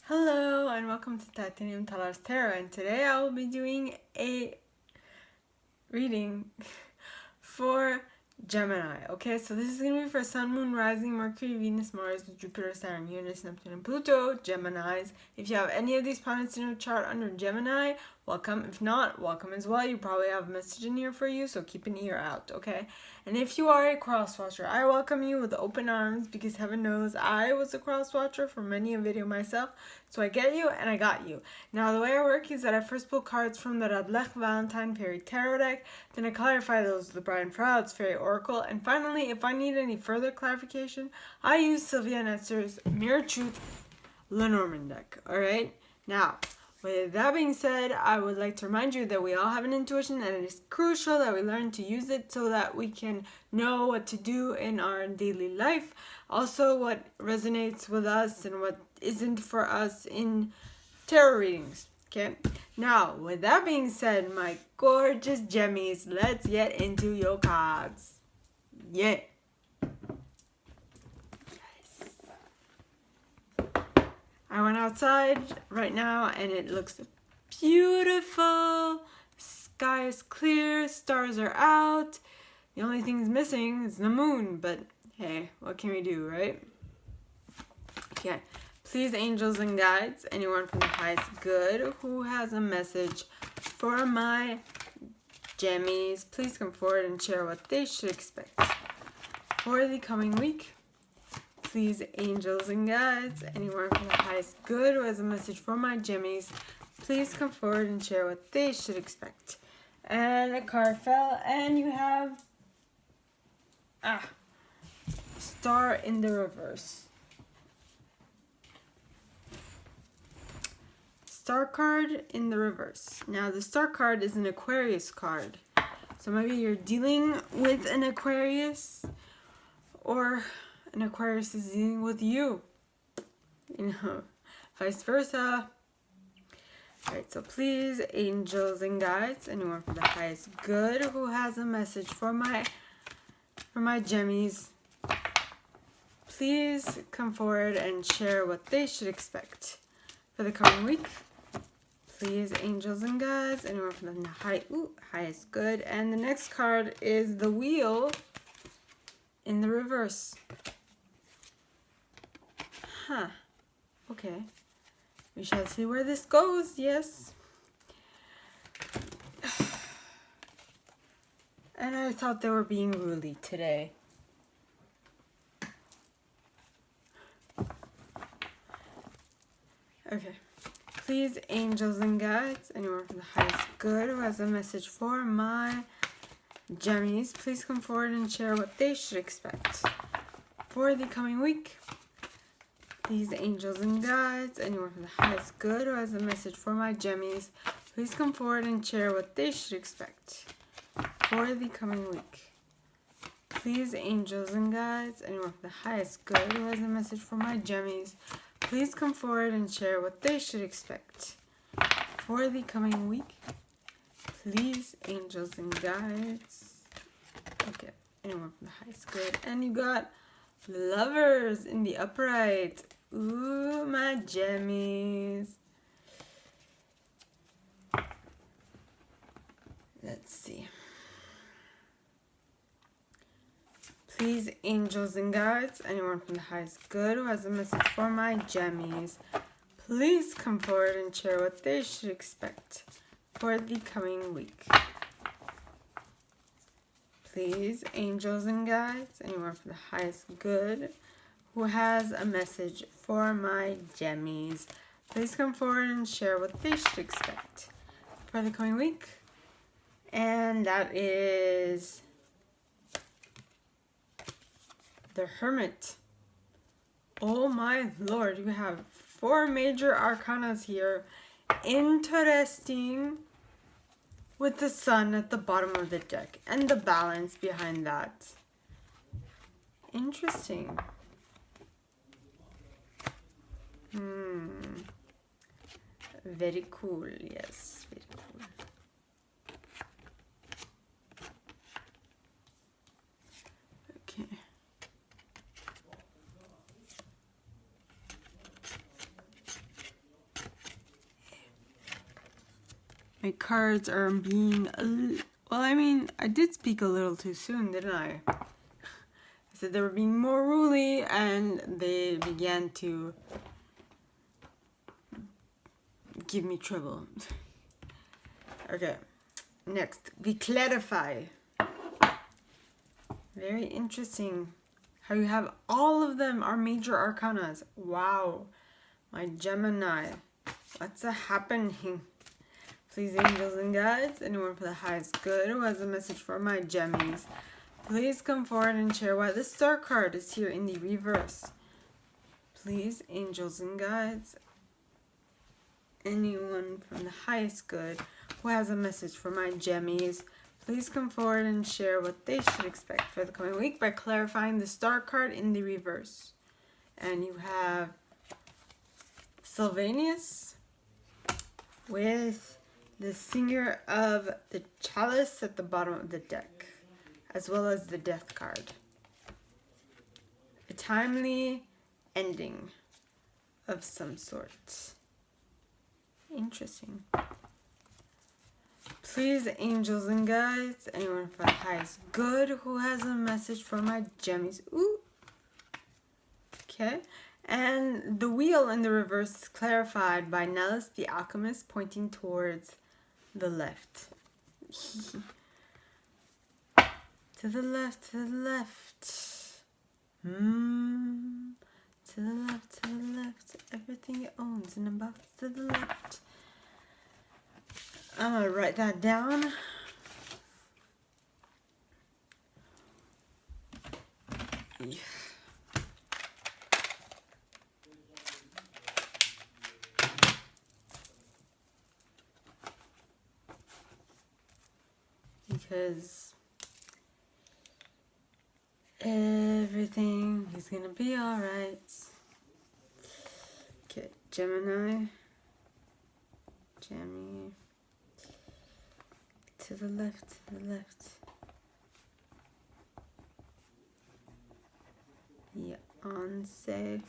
Hello and welcome to Titanium Talar's Tarot, and today I will be doing a reading for Gemini. Okay, so this is going to be for Sun, Moon, Rising, Mercury, Venus, Mars, Jupiter, Saturn, Uranus, Neptune, and Pluto, Geminis. If you have any of these planets in your chart under Gemini, welcome. If not, welcome as well. You probably have a message in here for you, so keep an ear out, okay? And if you are a cross watcher, I welcome you with open arms because heaven knows I was a cross watcher for many a video myself. So I get you and I got you. Now the way I work is that I first pull cards from the Radlech Valentine Fairy Tarot deck, then I clarify those with the Brian Froud's Fairy Oracle, and finally, if I need any further clarification, I use Sylvia Netzer's Mirror Truth Lenormand deck. Alright? Now, with that being said, I would like to remind you that we all have an intuition and it is crucial that we learn to use it so that we can know what to do in our daily life. Also, what resonates with us and what isn't for us in tarot readings. Okay? Now, with that being said, my gorgeous gemmies, let's get into your cards. Yeah. I went outside right now and it looks beautiful. Sky is clear, stars are out. The only thing missing is the moon, but hey, what can we do, right? Okay, please, angels and guides, anyone from the highest good who has a message for my gemmies, please come forward and share what they should expect for the coming week. Please, angels and guides, anyone from the highest good who has a message for my gemmies, please come forward and share what they should expect. And a card fell, and you have Star in the reverse. Star card in the reverse. Now, the star card is an Aquarius card. So maybe you're dealing with an Aquarius, or an Aquarius is dealing with you. You know, vice versa. Alright, so please, angels and guides, anyone from the highest good who has a message for my gemmies, please come forward and share what they should expect for the coming week. Please, angels and guides, anyone from the highest good. And the next card is the Wheel in the reverse. Okay. We shall see where this goes, yes. And I thought they were being ruly today. Okay. Please, angels and guides, anyone from the highest good who has a message for my gemmies, please come forward and share what they should expect for the coming week. Please, angels and guides, anyone from the highest good who has a message for my gemmies, please come forward and share what they should expect for the coming week. Please, angels and guides, anyone from the highest good who has a message for my gemmies, please come forward and share what they should expect for the coming week. Please, angels and guides. Okay, anyone from the highest good. And you got Lovers in the upright. Ooh, my gemmies. Let's see. Please, angels and guides, anyone from the highest good who has a message for my gemmies, please come forward and share what they should expect for the coming week. Please, angels and guides, anyone from the highest good who has a message for my gemmies, please come forward and share what they should expect for the coming week. And that is the Hermit. Oh my lord, you have 4 major arcanas here. Interesting. With the Sun at the bottom of the deck and the balance behind that. Interesting. Very cool, yes, very cool. Okay. My cards are being well, I mean, I did speak a little too soon, didn't I? I said they were being more ruly, and they began to give me trouble. Okay, next, we clarify. Very interesting how you have all of them are major arcanas. Wow, my Gemini, what's happening? Please, angels and guides, anyone for the highest good who has a message for my Gemmies, please come forward and share why the Star card is here in the reverse. Please, angels and guides, anyone from the highest good who has a message for my Gemmies, please come forward and share what they should expect for the coming week by clarifying the Star card in the reverse. And you have Sylvanus with the Singer of the Chalice at the bottom of the deck, as well as the Death card. A timely ending of some sort. Interesting. Please, angels and guides, anyone for the highest good who has a message for my Gemmies. Ooh. Okay. And the wheel in the reverse is clarified by Nellis the Alchemist, pointing towards the left. To the left, to the left. To the left, to the left. Everything it owns in a box to the left. I'm gonna write that down. Yeah. Because everything is gonna be alright. Okay, Gemini. To the left, to the left. Beyonce.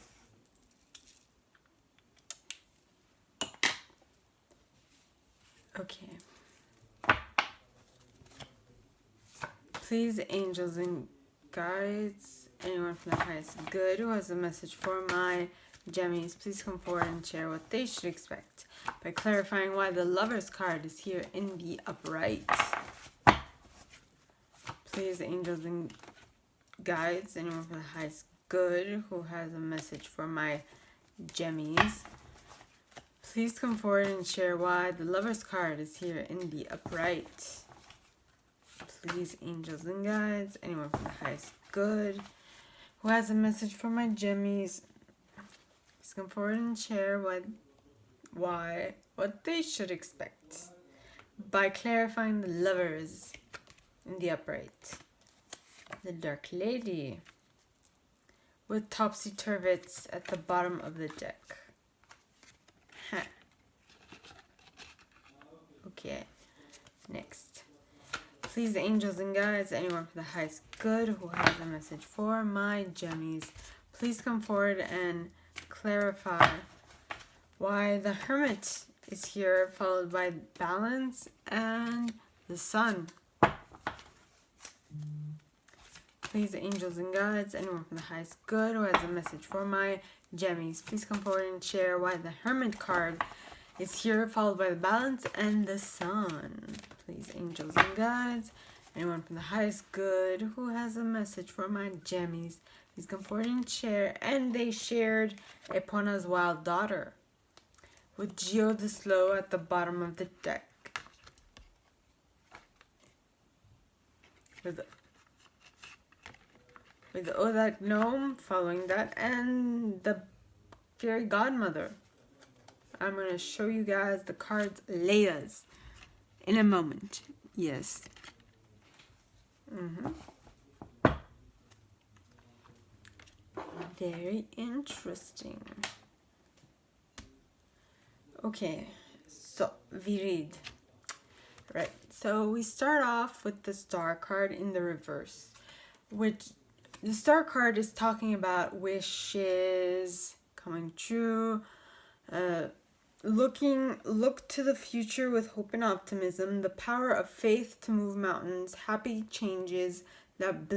Okay. Please, angels and guides, anyone from the highest good who has a message for my Gemmies, please come forward and share what they should expect by clarifying why the Lover's card is here in the upright. Please, angels and guides, anyone from the highest good who has a message for my Gemmies, please come forward and share why the Lover's card is here in the upright. Please, angels and guides, anyone from the highest good who has a message for my Gemmies, please come forward and share what they should expect by clarifying the Lovers in the upright. The Dark Lady with topsy-turvets at the bottom of the deck. Huh. Okay, next. Please, angels and guides, anyone for the highest good who has a message for my Gemmies, please come forward and clarify why the Hermit is here, followed by Balance and the Sun. Please, angels and guides, anyone from the highest good who has a message for my Gemmies, please come forward and share why the Hermit card is here, followed by the Balance and the Sun. Please, angels and guides, anyone from the highest good who has a message for my Gemmies, please come forward and share. And they shared Epona's Wild Daughter with Geo the Slow at the bottom of the deck. With the Odak Gnome following that, and the Fairy Godmother. I'm going to show you guys the cards layers in a moment. Yes. Very interesting. Okay, so we read. Right, so we start off with the Star card in the reverse, which the Star card is talking about wishes coming true, Look to the future with hope and optimism, the power of faith to move mountains, happy changes that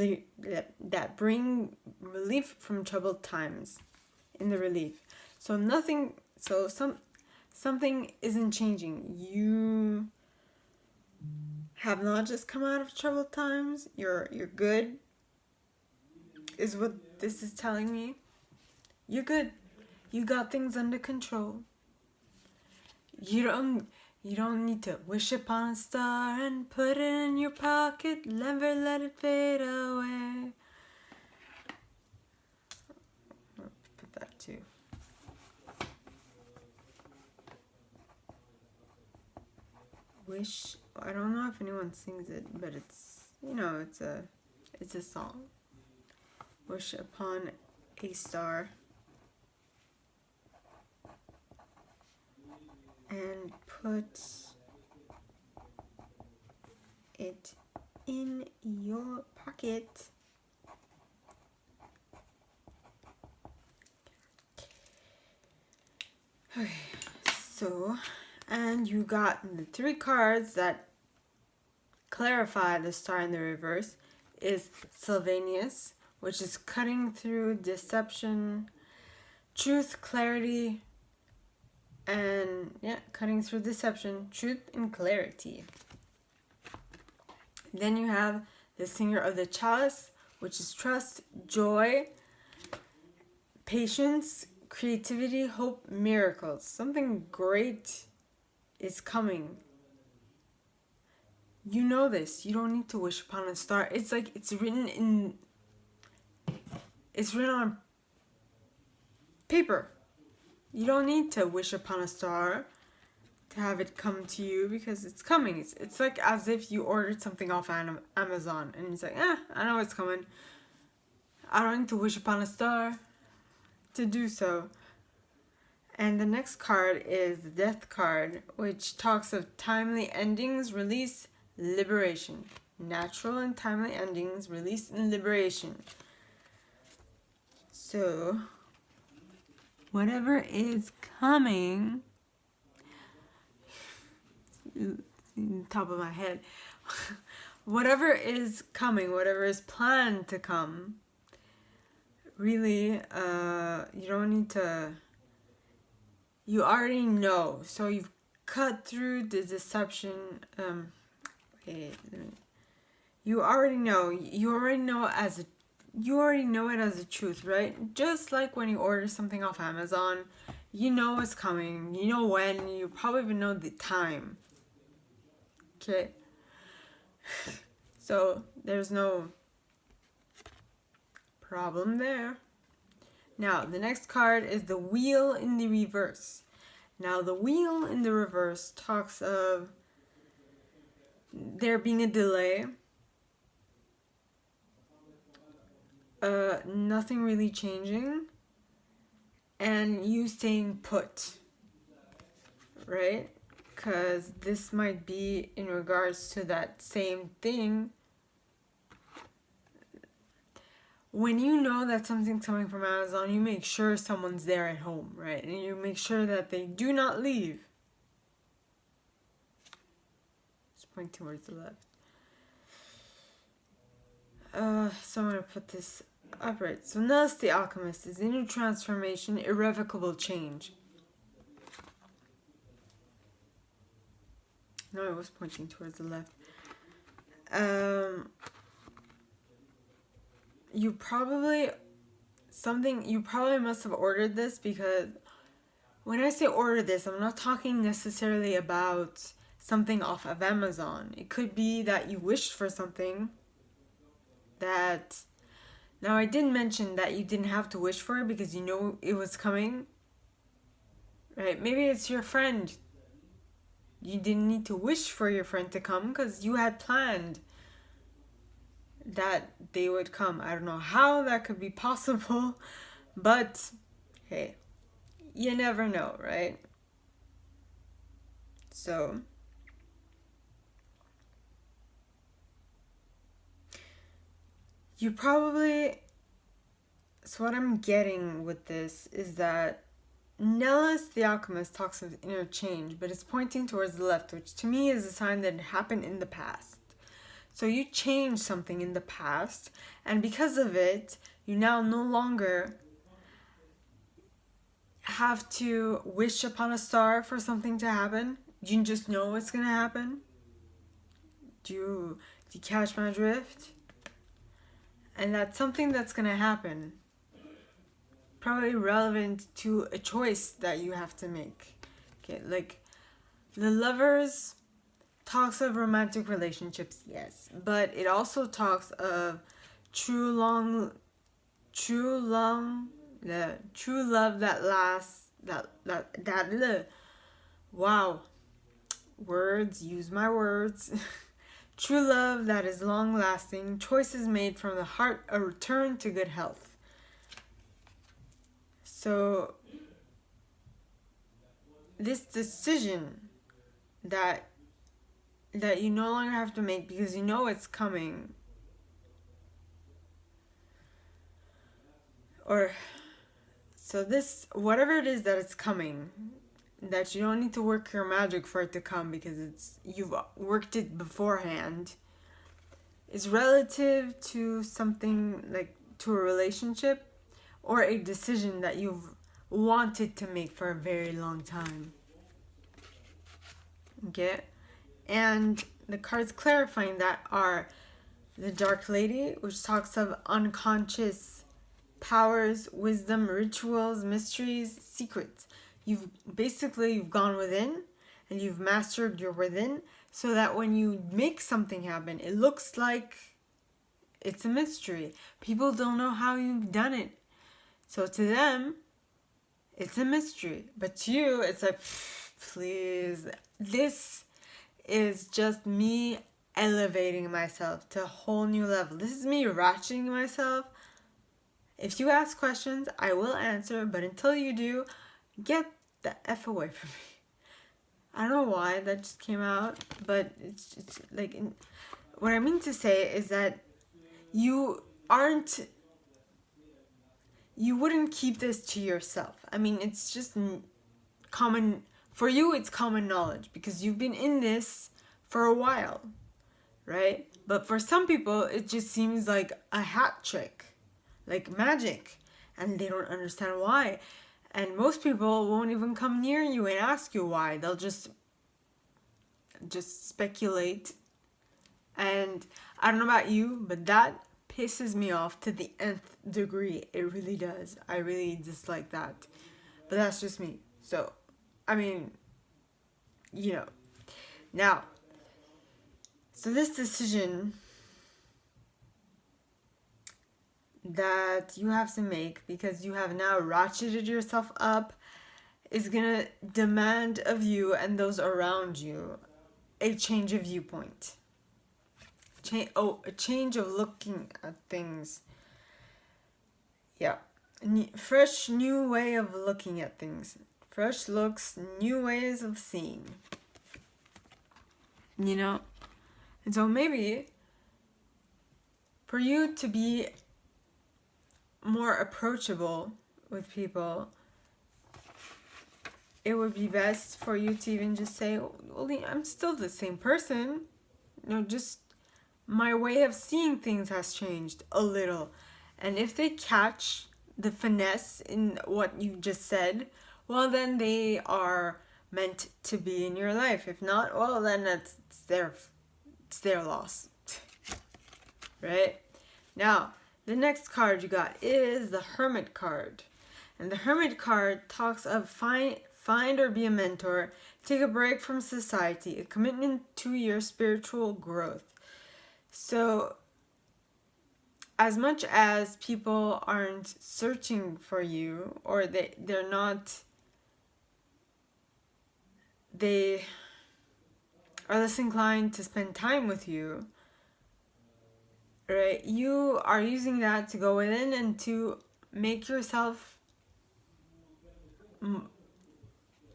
bring relief from troubled times. In the relief. So something isn't changing. You have not just come out of troubled times. You're good, is what this is telling me. You're good. You got things under control. You don't need to wish upon a star and put it in your pocket, never let it fade away. I'll put that too. Wish, I don't know if anyone sings it, but it's, it's a song. Wish upon a star and put it in your pocket. Okay, so, and you got the 3 cards that clarify the star in the reverse is Sylvanus, which is cutting through deception, truth, clarity, and cutting through deception, truth, and clarity. Then you have the Singer of the Chalice, which is trust, joy, patience, creativity, hope, miracles. Something great is coming. You know this. You don't need to wish upon a star. It's like it's written on paper. You don't need to wish upon a star to have it come to you because it's coming. It's like as if you ordered something off Amazon and it's like, I know it's coming. I don't need to wish upon a star to do so. And the next card is the Death card, which talks of timely endings, release, liberation. Natural and timely endings, release, and liberation. So, whatever is coming, top of my head, whatever is coming, whatever is planned to come, really, you don't need to, you already know. So you've cut through the deception. You already know it as a truth, right? Just like when you order something off Amazon, you know it's coming, you know when, you probably even know the time. Okay? So there's no problem there. Now, the next card is the Wheel in the reverse. Now, the Wheel in the reverse talks of there being a delay, nothing really changing, and you staying put, right? Because this might be in regards to that same thing. When you know that something's coming from Amazon, you make sure someone's there at home, right? And you make sure that they do not leave. Just point towards the left. So I'm going to put this upright. So Nels the Alchemist is inner transformation, irrevocable change. No, I was pointing towards the left. You probably must have ordered this, because when I say order this, I'm not talking necessarily about something off of Amazon. It could be that you wished for something that, now I didn't mention that you didn't have to wish for it because you know it was coming, right? Maybe it's your friend. You didn't need to wish for your friend to come because you had planned that they would come. I don't know how that could be possible, but hey, you never know, right? So what I'm getting with this is that Nellis the Alchemist talks of interchange, but it's pointing towards the left, which to me is a sign that it happened in the past. So you changed something in the past, and because of it, you now no longer have to wish upon a star for something to happen. You just know it's going to happen. Do you catch my drift? And that's something that's going to happen. Probably relevant to a choice that you have to make. Okay, like the Lovers talks of romantic relationships, yes, but it also talks of true love that lasts. Wow, words, use my words. True love that is long lasting, choices made from the heart, a return to good health. So this decision that you no longer have to make because you know it's coming, or so this, whatever it is that it's coming, that you don't need to work your magic for it to come because you've worked it beforehand, is relative to something like to a relationship or a decision that you've wanted to make for a very long time. Okay? And the cards clarifying that are the Dark Lady, which talks of unconscious powers, wisdom, rituals, mysteries, secrets. You've gone within and you've mastered your within so that when you make something happen, it looks like it's a mystery. People don't know how you've done it. So to them, it's a mystery. But to you, it's like, please, this is just me elevating myself to a whole new level. This is me ratcheting myself. If you ask questions, I will answer. But until you do, get the F away from me. I don't know why that just came out. But it's like, what I mean to say is that you wouldn't keep this to yourself. I mean, it's just common, for you it's common knowledge because you've been in this for a while, right? But for some people, it just seems like a hat trick, like magic, and they don't understand why. And most people won't even come near you and ask you why. They'll just speculate. And I don't know about you, but that pisses me off to the nth degree. It really does. I really dislike that. But that's just me. So, I mean, you know. Now, so this decision that you have to make because you have now ratcheted yourself up is going to demand of you and those around you a change of viewpoint. A change of looking at things. Yeah. Fresh, new way of looking at things. Fresh looks, new ways of seeing. You know? And so maybe for you to be more approachable with people, it would be best for you to even just say, well, I'm still the same person. You know, just my way of seeing things has changed a little. And if they catch the finesse in what you just said, well, then they are meant to be in your life. If not, well, then it's their loss. Right? Now, the next card you got is the Hermit card. And the Hermit card talks of find or be a mentor, take a break from society, a commitment to your spiritual growth. So, as much as people aren't searching for you, or they are less inclined to spend time with you, right? You are using that to go within and to make yourself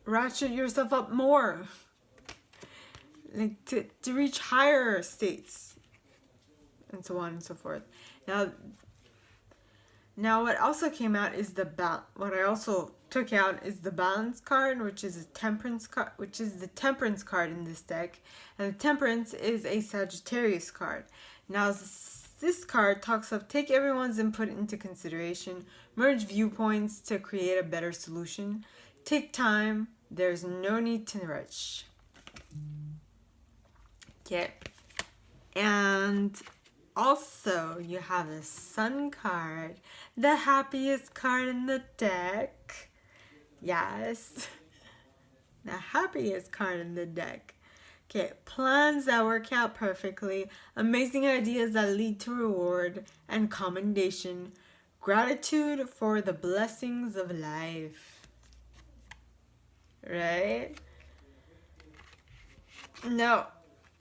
ratchet yourself up more, like to reach higher states, and so on and so forth. Now what also came out is what I also took out is the Balance card, which is the Temperance card in this deck, and the Temperance is a Sagittarius card. Now this card talks of take everyone's input into consideration, merge viewpoints to create a better solution, take time, there's no need to rush. Okay, and also you have the Sun card, the happiest card in the deck. Yes, the happiest card in the deck. Okay, plans that work out perfectly, amazing ideas that lead to reward and commendation, gratitude for the blessings of life. Right? Now,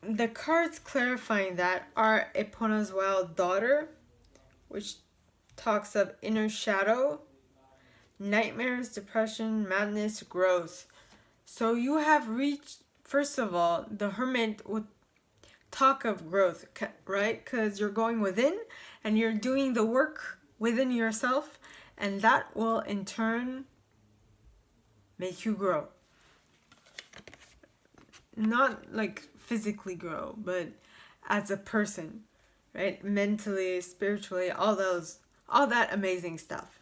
the cards clarifying that are Epona's Wild Daughter, which talks of inner shadow, nightmares, depression, madness, growth. So you have reached, first of all, the Hermit would talk of growth, right? Because you're going within and you're doing the work within yourself, and that will in turn make you grow. Not like physically grow, but as a person, right? Mentally, spiritually, all that amazing stuff.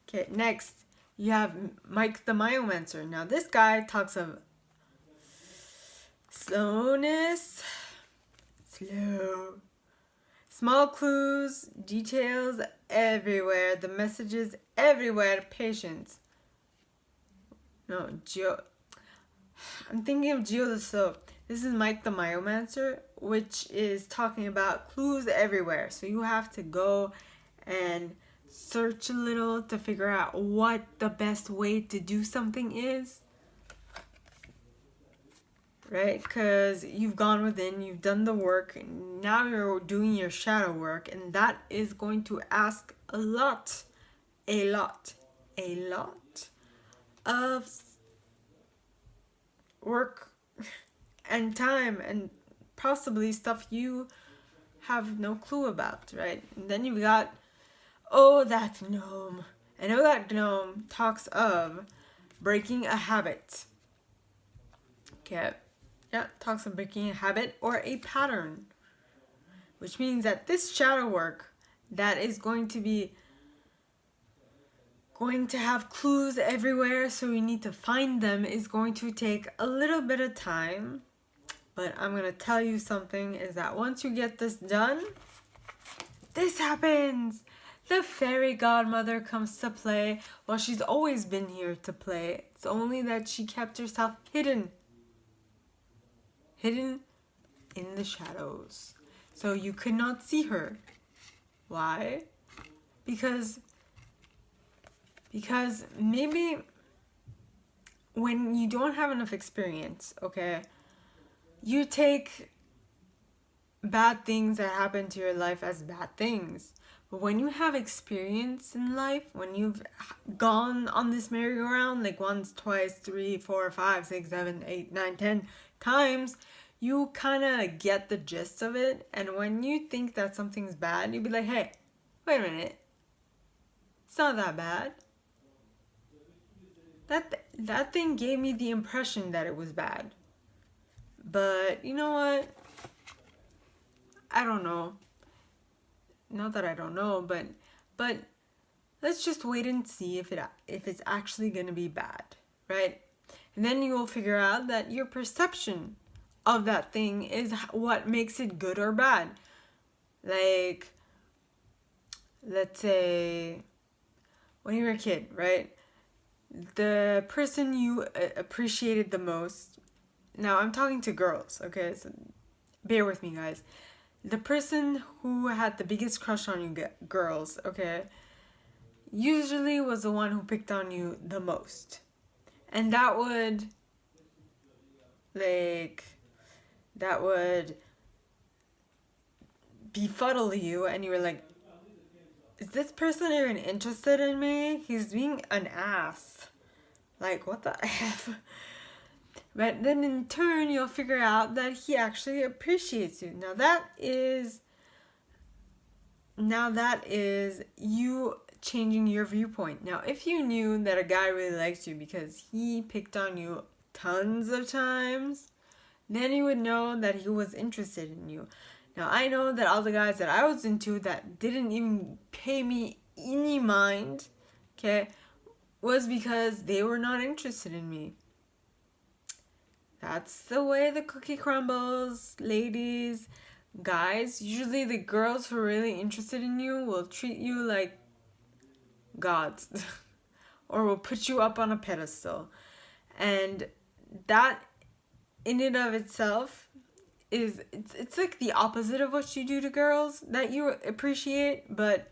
Okay, next you have Mike the Myomancer. Now this guy talks of slowness, small clues, details everywhere, the messages everywhere, patience. No, I'm thinking of Geo the Slow. This is Mike the Myomancer, which is talking about clues everywhere. So you have to go and search a little to figure out what the best way to do something is. Right? Because you've gone within, you've done the work, and now you're doing your shadow work, and that is going to ask a lot of work and time, and possibly stuff you have no clue about, right? And then you've got, oh, that gnome. I know that gnome talks of breaking a habit. Okay. Yeah, talks of breaking a habit or a pattern. Which means that this shadow work that is going to have clues everywhere, so we need to find them, is going to take a little bit of time. But I'm going to tell you something, is that once you get this done, this happens. The fairy godmother comes to play. Well, she's always been here to play. It's only that she kept herself hidden in the shadows. So you could not see her. Why? Because maybe when you don't have enough experience, okay, you take bad things that happen to your life as bad things. But when you have experience in life, when you've gone on this merry-go-round like once, twice, 3, 4, 5, 6, 7, 8, 9, 10 times, you kind of get the gist of it. And when you think that something's bad, you'll be like, hey, wait a minute. It's not that bad. That thing gave me the impression that it was bad. But you know what? I don't know. Not that I don't know, but let's just wait and see if it's actually going to be bad, right? And then you will figure out that your perception of that thing is what makes it good or bad. Like, let's say when you were a kid, right? The person you appreciated the most. Now, I'm talking to girls, okay? So bear with me, guys. The person who had the biggest crush on you girls, okay, usually was the one who picked on you the most. And that would befuddle you, and you were like, is this person even interested in me? He's being an ass. Like, what the F? But then in turn, you'll figure out that he actually appreciates you. Now that is you changing your viewpoint. Now, if you knew that a guy really liked you because he picked on you tons of times, then you would know that he was interested in you. Now, I know that all the guys that I was into that didn't even pay me any mind, okay, was because they were not interested in me. That's the way the cookie crumbles, ladies. Guys, usually the girls who are really interested in you will treat you like gods or will put you up on a pedestal. And that in and of itself is, it's like the opposite of what you do to girls that you appreciate, but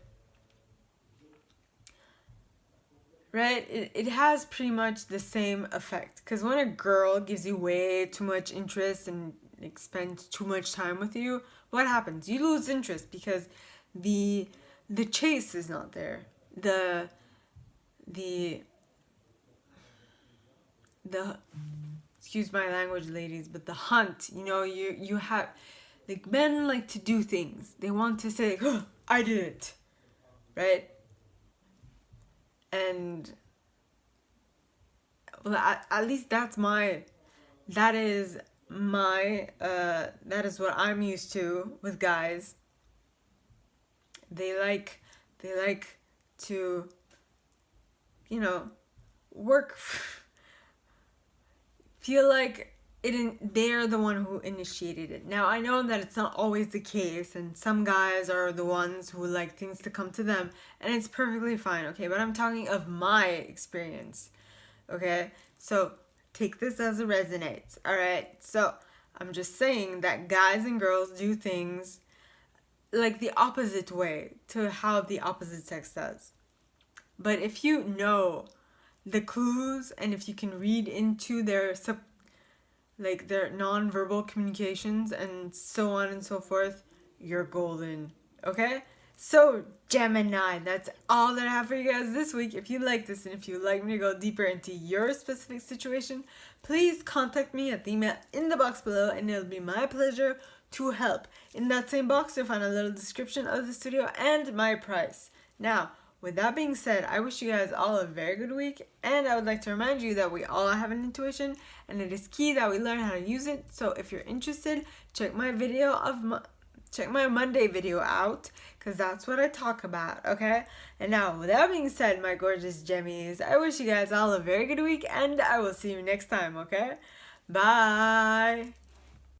right, it has pretty much the same effect. Because when a girl gives you way too much interest and like spends too much time with you, what happens? You lose interest because the chase is not there. The excuse my language, ladies, but the hunt, you know, you have, like, men like to do things. They want to say, oh, I did it, right? And well, at least that is what I'm used to with guys. They like to, you know, work, feel like they're the one who initiated it. Now, I know that it's not always the case, and some guys are the ones who like things to come to them, and it's perfectly fine, okay? But I'm talking of my experience, okay? So take this as it resonates, all right? So I'm just saying that guys and girls do things like the opposite way to how the opposite sex does. But if you know the clues and if you can read into their their non-verbal communications and so on and so forth, you're golden, okay? So, Gemini, that's all that I have for you guys this week. If you like this and if you'd like me to go deeper into your specific situation, please contact me at the email in the box below, and it'll be my pleasure to help. In that same box, you'll find a little description of the studio and my price. Now, with that being said, I wish you guys all a very good week, and I would like to remind you that we all have an intuition, and it is key that we learn how to use it. So if you're interested, check my Monday video out, because that's what I talk about, okay? And now, with that being said, my gorgeous Gemmies, I wish you guys all a very good week, and I will see you next time, okay? Bye!